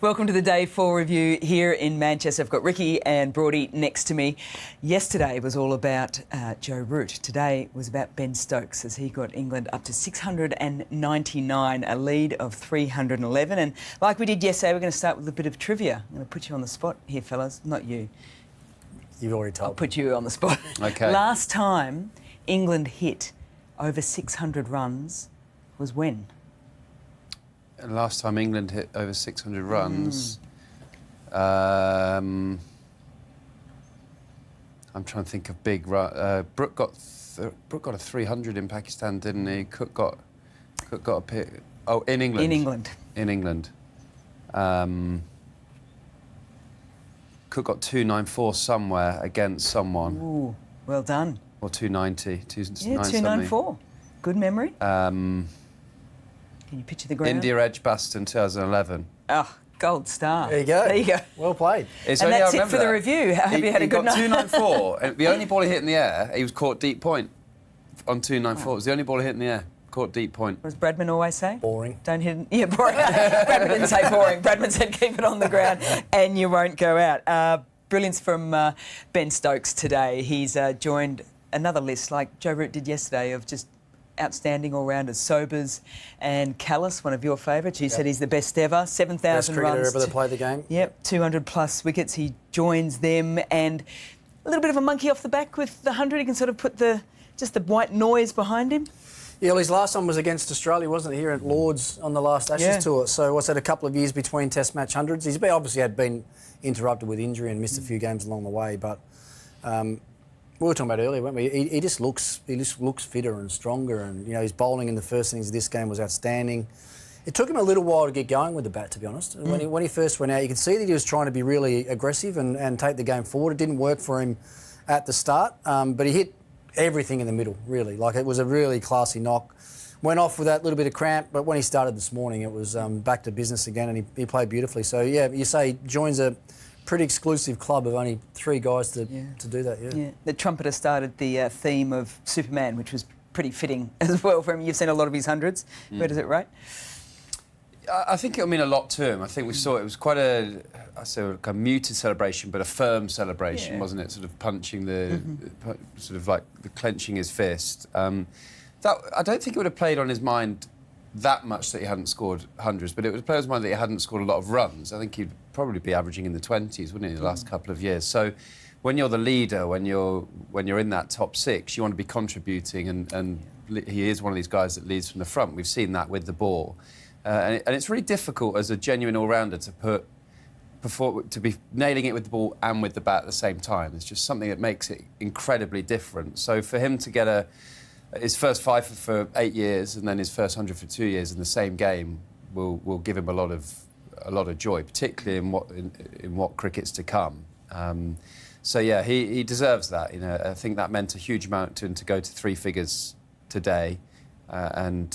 Welcome to the Day 4 review here in Manchester. I've got Ricky and Broady next to me. Yesterday was all about Joe Root. Today was about Ben Stokes as he got England up to 699, a lead of 311. And like we did yesterday, we're going to start with a bit of trivia. I'm going to put you on the spot here, fellas. Not you. You've already told I'll put you on the spot. Okay. Last time England hit over 600 runs was when? Last time England hit over 600 runs, I'm trying to think of big run. Brooke got a 300 in Pakistan, didn't he? Cook got a pick. Oh, in England. In England. In England. Cook got 294 somewhere against someone. Ooh, well done. Or 290. Yeah, 294. Good memory. Can you picture the ground? India Edgbaston 2011. Oh, gold star. There you go. There you go. Well played. And that's it for the review. I hope you had a good night. He got 294, and the only ball he hit in the air, he was caught deep point on 294. It was the only ball he hit in the air, caught deep point. What does Bradman always say? Boring. Don't hit it. Yeah, boring. Bradman didn't say boring. Bradman said keep it on the ground and you won't go out. Brilliance from Ben Stokes today. He's joined another list like Joe Root did yesterday of just outstanding all-rounders. Sobers and Callis, one of your favourites. You said he's the best ever. 7,000 runs. Best cricketer ever to play the game. Yep, 200-plus wickets. He joins them, and a little bit of a monkey off the back with the 100. He can sort of put just the white noise behind him. Yeah, well, his last one was against Australia, wasn't it, here at Lords on the last Ashes tour. So what's that, a couple of years between Test match hundreds? He's obviously been interrupted with injury and missed a few games along the way, but we were talking about earlier, weren't we? He just looks fitter and stronger, and his bowling in the first innings of this game was outstanding. It took him a little while to get going with the bat, to be honest. When he first went out, you could see that he was trying to be really aggressive and take the game forward. It didn't work for him at the start, but he hit everything in the middle, really. Like, it was a really classy knock. Went off with that little bit of cramp, but when he started this morning, it was back to business again, and he played beautifully. So, yeah, you say he joins a pretty exclusive club of only 3 guys to do that, yeah. The trumpeter started the theme of Superman, which was pretty fitting as well for him. You've seen a lot of his hundreds. Where does it rate? I think it'll mean a lot to him. I think we saw it was quite a muted celebration, but a firm celebration, wasn't it? Sort of punching sort of like the clenching his fist. I don't think it would have played on his mind that much that he hadn't scored hundreds, but it would play on his mind that he hadn't scored a lot of runs. I think he'd probably be averaging in the 20s, wouldn't he, the last couple of years? So when you're the leader, when you're in that top 6, you want to be contributing, and he is one of these guys that leads from the front. We've seen that with the ball. And it's really difficult as a genuine all-rounder to be nailing it with the ball and with the bat at the same time. It's just something that makes it incredibly different. So for him to get his first 5 for 8 years and then his first 100 for 2 years in the same game will give him a lot of joy, particularly in what cricket's to come. So yeah, he deserves that. I think that meant a huge amount to him to go to 3 figures today, and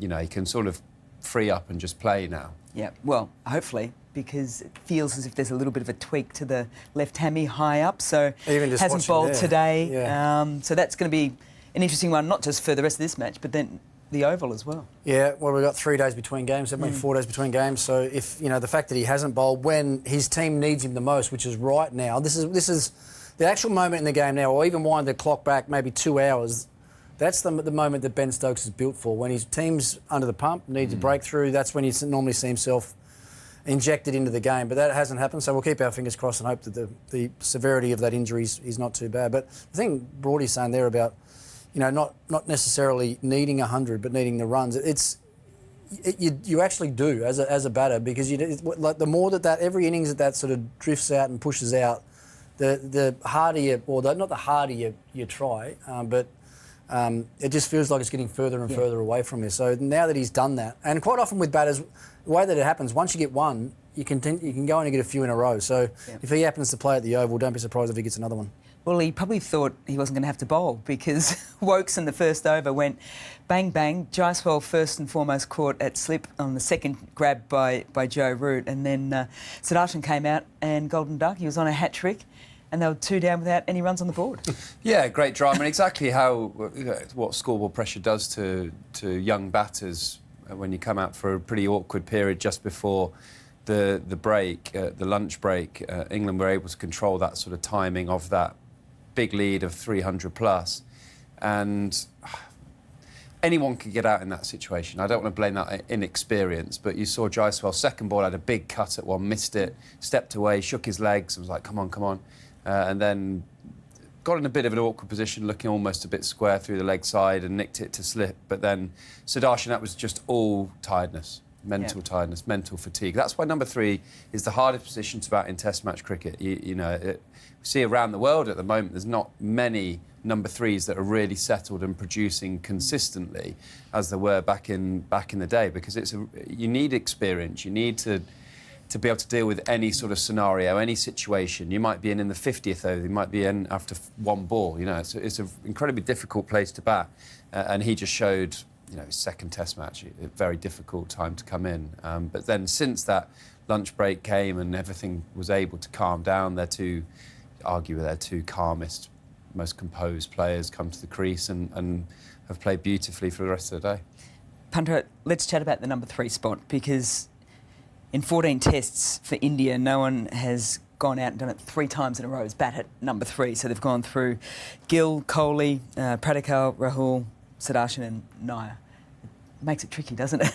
he can sort of free up and just play now. Yeah, well, hopefully, because it feels as if there's a little bit of a tweak to the left hammy high up, so even just hasn't bowled today. Yeah. So that's going to be an interesting one, not just for the rest of this match, but then the Oval as well. Yeah, well, we've got 3 days between games, haven't we? 4 days between games. So if the fact that he hasn't bowled when his team needs him the most, which is right now, this is the actual moment in the game now, or even wind the clock back maybe 2 hours. That's the moment that Ben Stokes is built for. When his team's under the pump, needs a breakthrough, that's when you normally see himself injected into the game. But that hasn't happened, so we'll keep our fingers crossed and hope that the severity of that injury is not too bad. But the thing Broady's saying there about, not necessarily needing 100, but needing the runs, you actually do as a batter, because the more that every innings that sort of drifts out and pushes out, the harder not the harder you try, but it just feels like it's getting further and further away from you. So now that he's done that, and quite often with batters, the way that it happens, once you get one, you can go in and get a few in a row. So if he happens to play at the Oval, don't be surprised if he gets another one. Well, he probably thought he wasn't going to have to bowl, because Woakes in the first over went bang, bang. Jaiswal first and foremost caught at slip on the second grab by Joe Root, and then Dawson came out and Golden Duck. He was on a hat-trick, and they were 2 down without any runs on the board. Yeah, great drama, and exactly what scoreboard pressure does to young batters when you come out for a pretty awkward period just before the break, the lunch break, England were able to control that sort of timing of that big lead of 300 plus, and anyone could get out in that situation. I don't want to blame that inexperience, but you saw Jaiswal's second ball had a big cut at one, missed it, stepped away, shook his legs, and was like, come on, and then got in a bit of an awkward position, looking almost a bit square through the leg side and nicked it to slip. But then Sudarshan, that was just all tiredness. Mental tiredness, mental fatigue. That's why number 3 is the hardest position to bat in Test match cricket. We see around the world at the moment, there's not many number 3s that are really settled and producing consistently as there were back in the day, because you need experience. You need to be able to deal with any sort of scenario, any situation. You might be in the 50th over, you might be in after one ball. It's an incredibly difficult place to bat, and he just showed. His second Test match, a very difficult time to come in. But then since that lunch break came and everything was able to calm down, they're two calmest, most composed players come to the crease and have played beautifully for the rest of the day. Punter, let's chat about the number 3 spot, because in 14 tests for India, no one has gone out and done it 3 times in a row as bat at number 3. So they've gone through Gill, Kohli, Pradikal, Rahul, Sudarshan and Nair. It makes it tricky, doesn't it?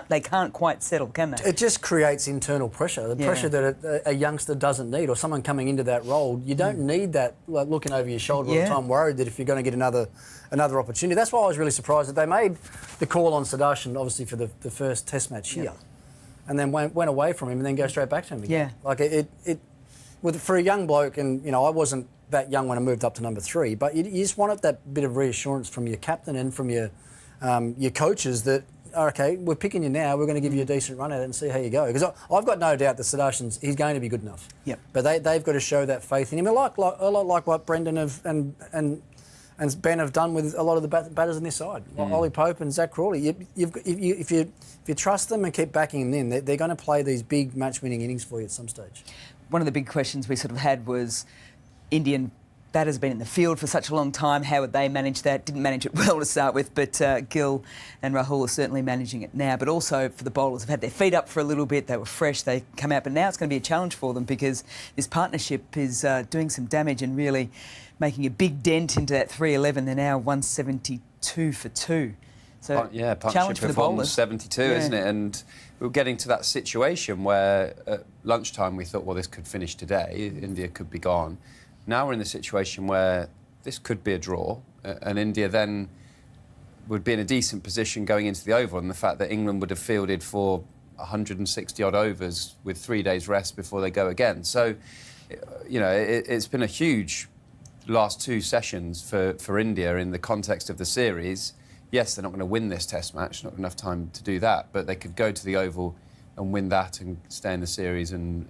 They can't quite settle, can they? It just creates internal pressure, the pressure that a youngster doesn't need, or someone coming into that role. You don't need that, like, looking over your shoulder all the time, worried that if you're going to get another opportunity. That's why I was really surprised that they made the call on Sudarshan, obviously, for the first Test match here, and then went away from him and then go straight back to him again. Like for a young bloke, and I wasn't that young when I moved up to number 3, but you just wanted that bit of reassurance from your captain and from your coaches that, okay, we're picking you now, we're going to give you a decent run at it and see how you go. Because I've got no doubt that Sudarshan's, he's going to be good enough. Yep. But they've got to show that faith in him, a lot like what Brendan and Ben have done with a lot of the batters on this side, like Ollie Pope and Zach Crawley. If you trust them and keep backing them in, they're going to play these big match-winning innings for you at some stage. One of the big questions we sort of had was Indian batters have been in the field for such a long time. How would they manage that? Didn't manage it well to start with, but Gill and Rahul are certainly managing it now. But also for the bowlers, have had their feet up for a little bit. They were fresh. They come out, but now it's going to be a challenge for them because this partnership is doing some damage and really making a big dent into that 311. They're now 172 for 2. So challenge for the bowlers. 72, isn't it? And we were getting to that situation where at lunchtime we thought, well, this could finish today. India could be gone. Now we're in the situation where this could be a draw, and India then would be in a decent position going into the Oval, and the fact that England would have fielded for 160-odd overs with 3 days rest before they go again. So, it's been a huge last 2 sessions for India in the context of the series. Yes, they're not going to win this Test match, not enough time to do that, but they could go to the Oval and win that and stay in the series, and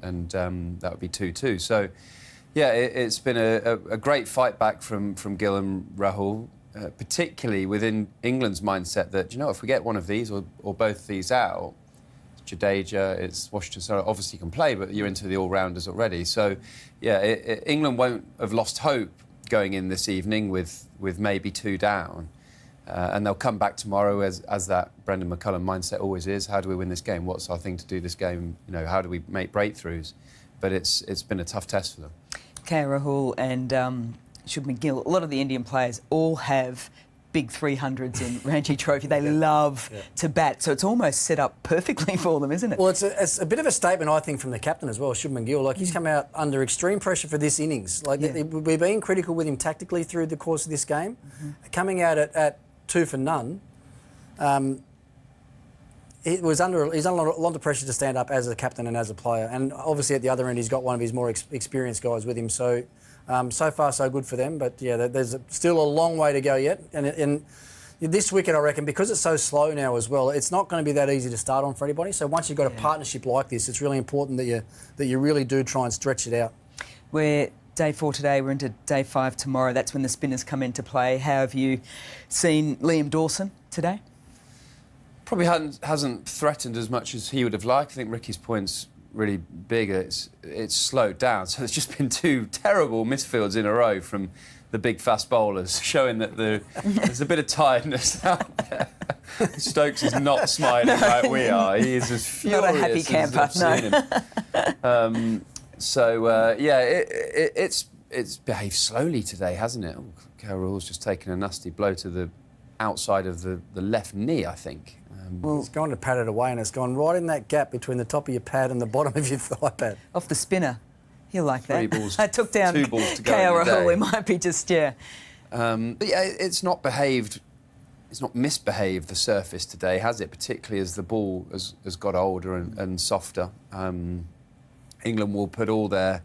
that would be 2-2. So, yeah, it's been a great fight back from Gill and Rahul, particularly within England's mindset that, if we get one of these or both these out, it's Jadeja, it's Washington, so obviously you can play, but you're into the all-rounders already. So, yeah, England won't have lost hope going in this evening with maybe 2 down. And they'll come back tomorrow as that Brendan McCullum mindset always is. How do we win this game? What's our thing to do this game? How do we make breakthroughs? But it's been a tough test for them. Rahul and Shubman Gill, a lot of the Indian players all have big 300s in Ranji Trophy. They love to bat, so it's almost set up perfectly for them, isn't it? Well, it's a bit of a statement, I think, from the captain as well, Shubman Gill. Like, he's come out under extreme pressure for this innings. Like, we've been critical with him tactically through the course of this game. Coming out at 2 for none, he's under a lot of pressure to stand up as a captain and as a player. And obviously at the other end, he's got one of his more experienced guys with him. So, so far so good for them. But yeah, there's still a long way to go yet. And this wicket, I reckon, because it's so slow now as well, it's not going to be that easy to start on for anybody. So once you've got a partnership like this, it's really important that you really do try and stretch it out. We're day 4 today, we're into day 5 tomorrow. That's when the spinners come into play. How have you seen Liam Dawson today? Probably hasn't threatened as much as he would have liked. I think Ricky's point's really big. It's slowed down. So there's just been 2 terrible misfields in a row from the big fast bowlers, showing that there's a bit of tiredness out there. Stokes is not smiling like we are. He is as furious. Not a happy camper, It's behaved slowly today, hasn't it? Gill Rahul's just taken a nasty blow to the outside of the left knee, I think. It's gone to pat it away, and it's gone right in that gap between the top of your pad and the bottom of your thigh pad. Off the spinner. He'll like that. 3 balls, I took down 2 balls to go Gill in the Rahul. day. It might be just, But yeah, it's not behaved. It's not misbehaved, the surface today, has it? Particularly as the ball has got older and softer. England will put all their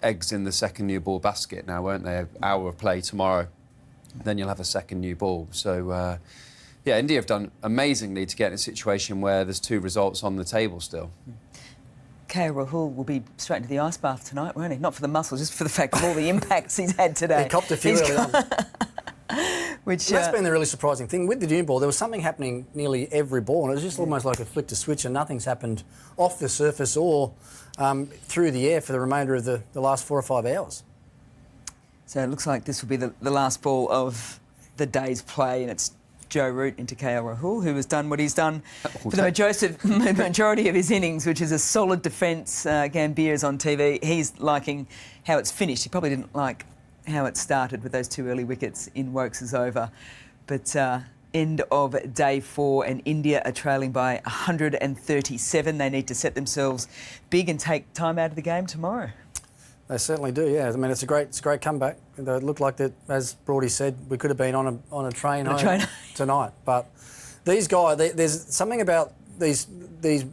eggs in the second new ball basket now, won't they? An hour of play tomorrow. Then you'll have a second new ball. So, yeah, India have done amazingly to get in a situation where there's 2 results on the table still. Gill Rahul will be straight into the ice bath tonight, won't he? Not for the muscles, just for the fact of all the impacts he's had today. He copped a few early on. That's been the really surprising thing. With the new ball, there was something happening nearly every ball, and it was just almost like a flick to switch, and nothing's happened off the surface or through the air for the remainder of the last 4 or 5 hours. So it looks like this will be the last ball of the day's play, and it's Joe Root into Gill Rahul, who has done what he's done for the majority of his innings, which is a solid defence. Gambier's on TV. He's liking how it's finished. He probably didn't like how it started with those 2 early wickets in Woakes' over. But end of day 4, and India are trailing by 137. They need to set themselves big and take time out of the game tomorrow. They certainly do, yeah. I mean, it's a great comeback. It looked like that, as Broady said, we could have been on a train home tonight. But these guys, there's something about these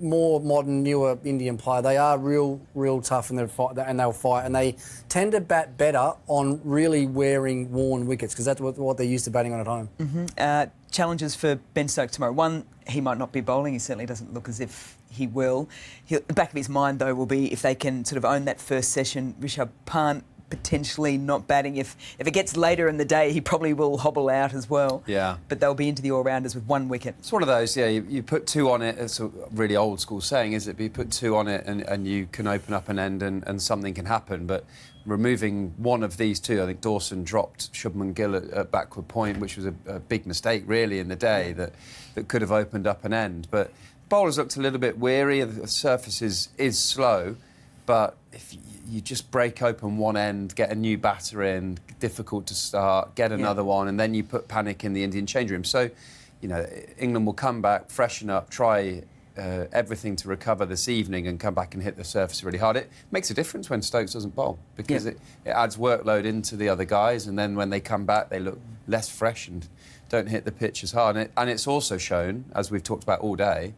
more modern, newer Indian players. They are real tough, and they'll fight, and they tend to bat better on really wearing, worn wickets, because that's what they're used to batting on at home. Challenges for Ben Stokes tomorrow. One, he might not be bowling. He certainly doesn't look as if he will. The back of his mind, though, will be if they can sort of own that first session. Rishabh Pant potentially not batting. If it gets later in the day, he probably will hobble out as well. Yeah. But they'll be into the all-rounders with 1 wicket. It's one of those, yeah, you put 2 on it. It's a really old school saying, is it? But you put 2 on it and you can open up an end and something can happen. But removing one of these 2, I think Dawson dropped Shubman Gill at backward point, which was a big mistake, really, in the day that could have opened up an end. But bowlers looked a little bit weary. The surface is slow, but if you just break open one end, get a new batter in, difficult to start, get another one, and then you put panic in the Indian change room. So, you know, England will come back, freshen up, try everything to recover this evening and come back and hit the surface really hard. It makes a difference when Stokes doesn't bowl, because it adds workload into the other guys, and then when they come back, they look less fresh and don't hit the pitch as hard. And it's also shown, as we've talked about all day,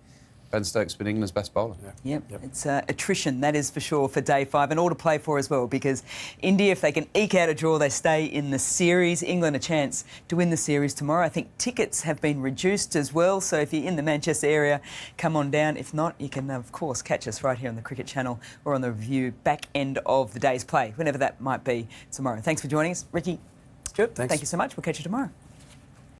Ben Stokes has been England's best bowler. Yep. It's attrition, that is for sure, for day 5, and all to play for as well, because India, if they can eke out a draw, they stay in the series. England a chance to win the series tomorrow. I think tickets have been reduced as well, so if you're in the Manchester area, come on down. If not, you can, of course, catch us right here on the Cricket Channel or on the review back end of the day's play, whenever that might be tomorrow. Thanks for joining us. Ricky, Stuart, thank you so much. We'll catch you tomorrow.